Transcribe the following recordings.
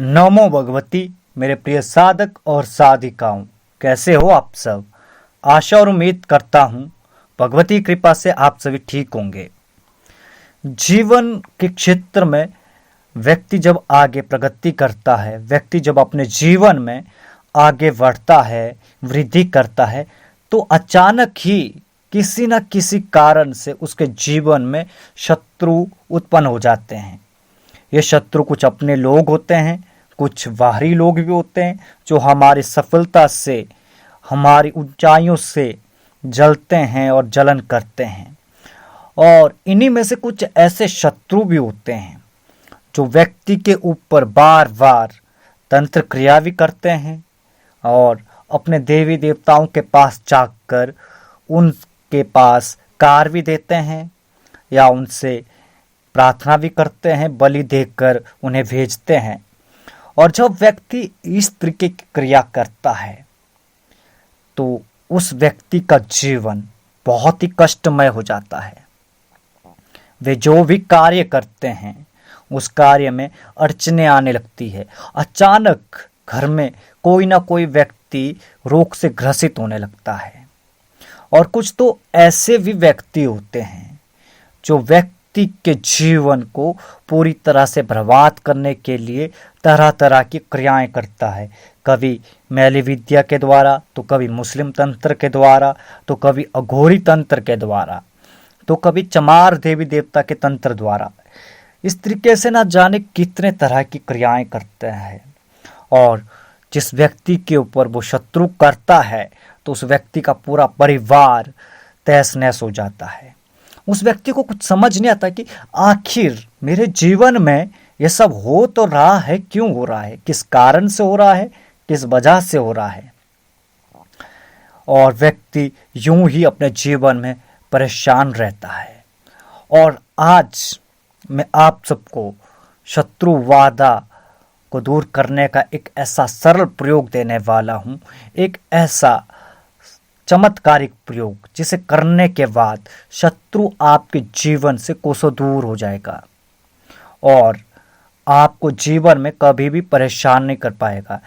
नमो भगवती। मेरे प्रिय साधक और साधिकाओं, कैसे हो आप सब। आशा और उम्मीद करता हूँ भगवती कृपा से आप सभी ठीक होंगे। जीवन के क्षेत्र में व्यक्ति जब आगे प्रगति करता है, व्यक्ति जब अपने जीवन में आगे बढ़ता है, वृद्धि करता है, तो अचानक ही किसी न किसी कारण से उसके जीवन में शत्रु उत्पन्न हो जाते हैं। ये शत्रु कुछ अपने लोग होते हैं, कुछ बाहरी लोग भी होते हैं जो हमारी सफलता से, हमारी ऊंचाइयों से जलते हैं और जलन करते हैं। और इन्हीं में से कुछ ऐसे शत्रु भी होते हैं जो व्यक्ति के ऊपर बार बार तंत्र क्रिया भी करते हैं और अपने देवी देवताओं के पास जाकर उनके पास कार भी देते हैं या उनसे प्रार्थना भी करते हैं, बलि देकर उन्हें भेजते हैं। और जब व्यक्ति इस तरीके की क्रिया करता है तो उस व्यक्ति का जीवन बहुत ही कष्टमय हो जाता है। वे जो भी कार्य करते हैं उस कार्य में अड़चने आने लगती है। अचानक घर में कोई ना कोई व्यक्ति रोग से ग्रसित होने लगता है। और कुछ तो ऐसे भी व्यक्ति होते हैं जो व्यक्ति के जीवन को पूरी तरह से बर्बाद करने के लिए तरह तरह की क्रियाएं करता है। कभी मैली विद्या के द्वारा, तो कभी मुस्लिम तंत्र के द्वारा, तो कभी अघोरी तंत्र के द्वारा, तो कभी चमार देवी देवता के तंत्र द्वारा। इस तरीके से ना जाने कितने तरह की क्रियाएं करते हैं। और जिस व्यक्ति के ऊपर वो शत्रु करता है तो उस व्यक्ति का पूरा परिवार तहस नहस हो जाता है। उस व्यक्ति को कुछ समझ नहीं आता कि आखिर मेरे जीवन में ये सब हो तो रहा है, क्यों हो रहा है, किस कारण से हो रहा है, किस वजह से हो रहा है। और व्यक्ति यूं ही अपने जीवन में परेशान रहता है। और आज मैं आप सबको शत्रुवादा को दूर करने का एक ऐसा सरल प्रयोग देने वाला हूँ, एक ऐसा चमत्कारिक प्रयोग जिसे करने के बाद शत्रु आपके जीवन से कोसों दूर हो जाएगा और आपको जीवन में कभी भी परेशान नहीं कर पाएगा।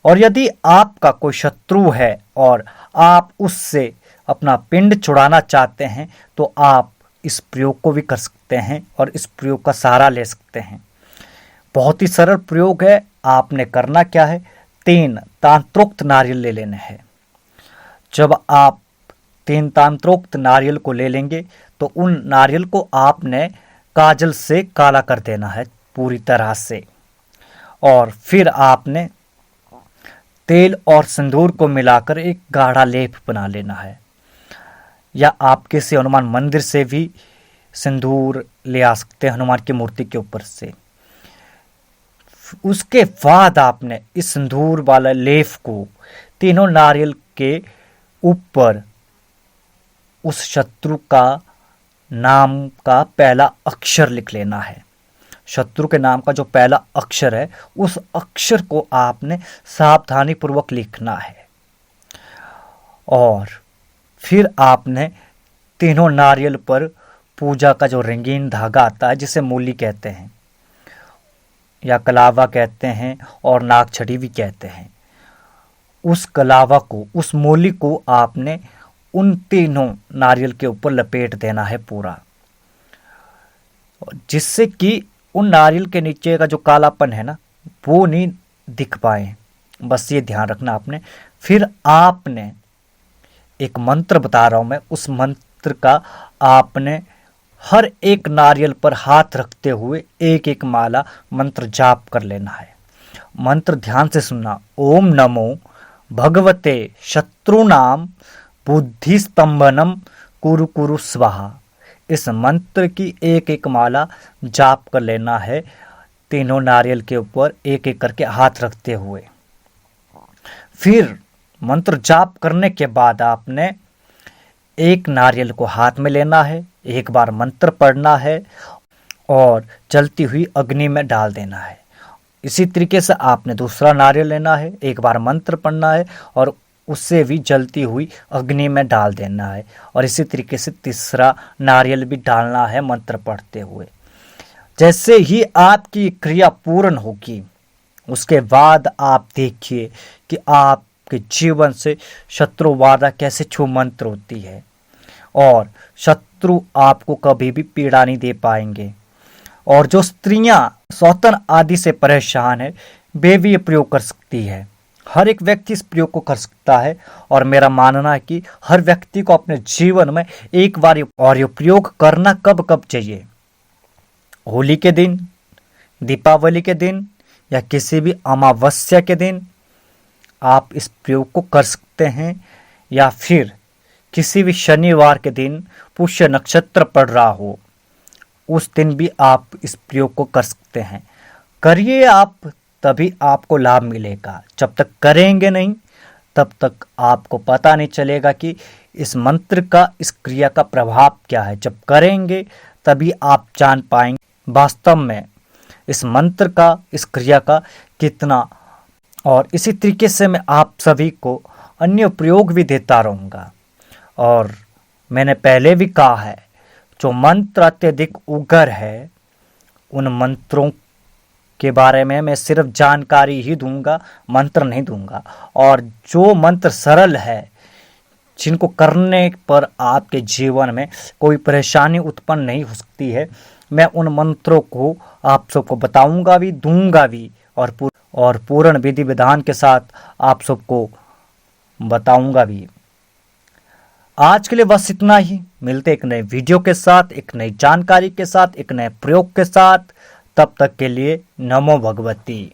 और यदि आपका कोई शत्रु है और आप उससे अपना पिंड छुड़ाना चाहते हैं तो आप इस प्रयोग को भी कर सकते हैं और इस प्रयोग का सहारा ले सकते हैं। बहुत ही सरल प्रयोग है। आपने करना क्या है, 3 तांत्रोक्त नारियल ले लेने हैं। जब आप 3 तांत्रोक्त नारियल को ले लेंगे तो उन नारियल को आपने काजल से काला कर देना है पूरी तरह से। और फिर आपने तेल और सिंदूर को मिलाकर एक गाढ़ा लेप बना लेना है, या आप किसी हनुमान मंदिर से भी सिंदूर ले आ सकते हैं, हनुमान की मूर्ति के ऊपर से। उसके बाद आपने इस सिंदूर वाला लेप को तीनों नारियल के ऊपर उस शत्रु का नाम का पहला अक्षर लिख लेना है। शत्रु के नाम का जो पहला अक्षर है उस अक्षर को आपने सावधानी पूर्वक लिखना है। और फिर आपने तीनों नारियल पर पूजा का जो रंगीन धागा आता है, जिसे मूली कहते हैं या कलावा कहते हैं और नागछड़ी भी कहते हैं, उस कलावा को, उस मूली को आपने उन तीनों नारियल के ऊपर लपेट देना है पूरा, जिससे कि उन नारियल के नीचे का जो कालापन है ना वो नहीं दिख पाए। बस ये ध्यान रखना आपने। फिर आपने एक मंत्र बता रहा हूं मैं, उस मंत्र का आपने हर एक नारियल पर हाथ रखते हुए एक एक माला मंत्र जाप कर लेना है। मंत्र ध्यान से सुनना। ओम नमो भगवते शत्रुनाम बुद्धि स्तंभनम कुरु कुरु स्वाहा। इस मंत्र की एक एक माला जाप कर लेना है, तीनों नारियल के ऊपर एक एक करके हाथ रखते हुए। फिर मंत्र जाप करने के बाद आपने एक नारियल को हाथ में लेना है, एक बार मंत्र पढ़ना है और जलती हुई अग्नि में डाल देना है। इसी तरीके से आपने दूसरा नारियल लेना है, एक बार मंत्र पढ़ना है और उससे भी जलती हुई अग्नि में डाल देना है। और इसी तरीके से तीसरा नारियल भी डालना है मंत्र पढ़ते हुए। जैसे ही आपकी क्रिया पूर्ण होगी उसके बाद आप देखिए कि आपके जीवन से शत्रु बाधा कैसे छूमंत्र होती है और शत्रु आपको कभी भी पीड़ा नहीं दे पाएंगे। और जो स्त्रियां सौतन आदि से परेशान है वे भी ये प्रयोग कर सकती है। हर एक व्यक्ति इस प्रयोग को कर सकता है और मेरा मानना है कि हर व्यक्ति को अपने जीवन में एक बार ये प्रयोग करना कब कब चाहिए। होली के दिन, दीपावली के दिन या किसी भी अमावस्या के दिन आप इस प्रयोग को कर सकते हैं, या फिर किसी भी शनिवार के दिन पुष्य नक्षत्र पड़ रहा हो उस दिन भी आप इस प्रयोग को कर सकते हैं। करिए आप, तभी आपको लाभ मिलेगा। जब तक करेंगे नहीं तब तक आपको पता नहीं चलेगा कि इस मंत्र का, इस क्रिया का प्रभाव क्या है। जब करेंगे तभी आप जान पाएंगे वास्तव में इस मंत्र का, इस क्रिया का कितना। और इसी तरीके से मैं आप सभी को अन्य प्रयोग भी देता रहूँगा। और मैंने पहले भी कहा है, जो मंत्र अत्यधिक उग्र है उन मंत्रों के बारे में मैं सिर्फ जानकारी ही दूंगा, मंत्र नहीं दूंगा। और जो मंत्र सरल है, जिनको करने पर आपके जीवन में कोई परेशानी उत्पन्न नहीं हो सकती है, मैं उन मंत्रों को आप सबको बताऊंगा भी, दूंगा भी और पूर्ण विधि विधान के साथ आप सबको बताऊंगा भी। आज के लिए बस इतना ही। मिलते एक नए वीडियो के साथ, एक नई जानकारी के साथ, एक नए प्रयोग के साथ। तब तक के लिए नमो भगवती।